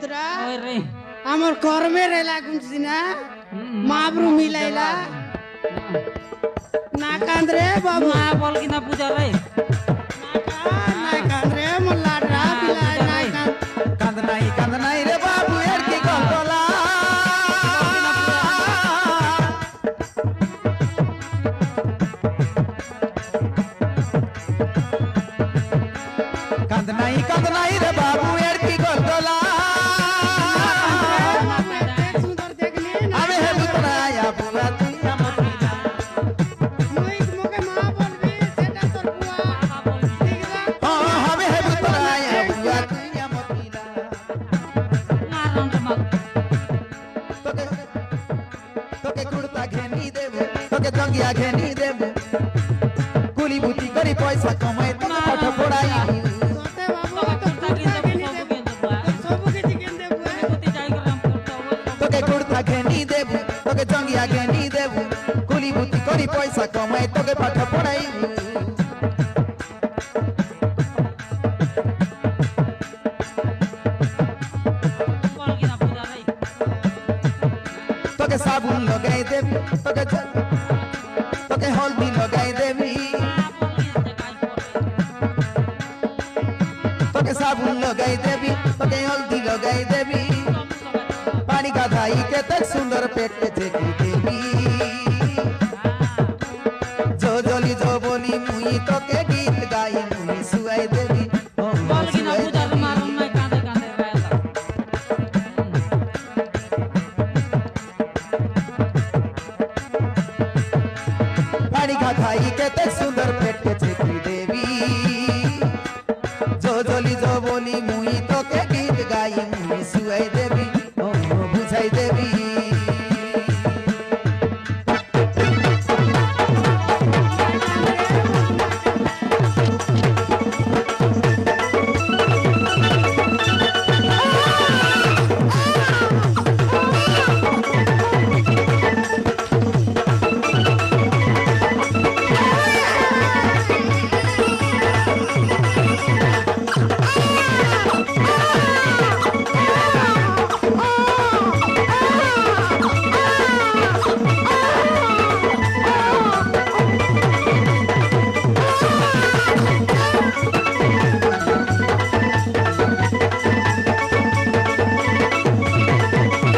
পুত্রা ওই রে আমার কর্মের এলা গুনছি না মাবরু মিলাইলা না কান্দরে বাবু মা বল কিনা পূজা রে না কান্দরে মোল্লাডরা বিলাই না কান্দ নাই রে বাবু এর কি গল্পলা কান্দ নাই রে বাবু এর কি গল্পলা সুন্দর দেখলি না আমি হে বুতরায়া বুয়া তুই আমার পিলা মুই মুকে মা বলবি সেটা তোর বুয়া ঠিক না আমি হে বুতরায়া বুয়া তুই আমার পিলা মারন রে মা তোকে কুড়তা ঘেনি দেবে তোকে জঙ্গিয়া ঘেনি দেবে গুলি বুটি করে পয়সা কমাই তোকে পাঠ পড়াই তোতে বাবু তো কুর্তা কিনে দেব সবু কিছু কিনে দেব তোকে কুড়তা ঘেনি দেবে তোকে জঙ্গিয়া ঘেনি দেবে গুলি বুটি করে পয়সা কমাই তোকে পাঠ পড়াই বল কিনা পূজা রে তোকে সাবুন লগাই দেবি তোকে হলদি লগাই দেবি তোকে সাবুন লগাই দেবি তোকে হলদি লগাই দেবি পানি গাধাই के तक सुंदर पेट पे चेकी देवी जो जली जो बोली मुई তোকে गीत गाई मुई सुआई देवी ओ বল কিনা सुआई পূজা রে देवी। মারন নাই কাঁদে কাঁদে রায়লা पानी गाधाई के तक सुंदर पेट पे चेकी देवी जो जली जो बोली मुई তোকে गीत गाई मुई सुआई देवी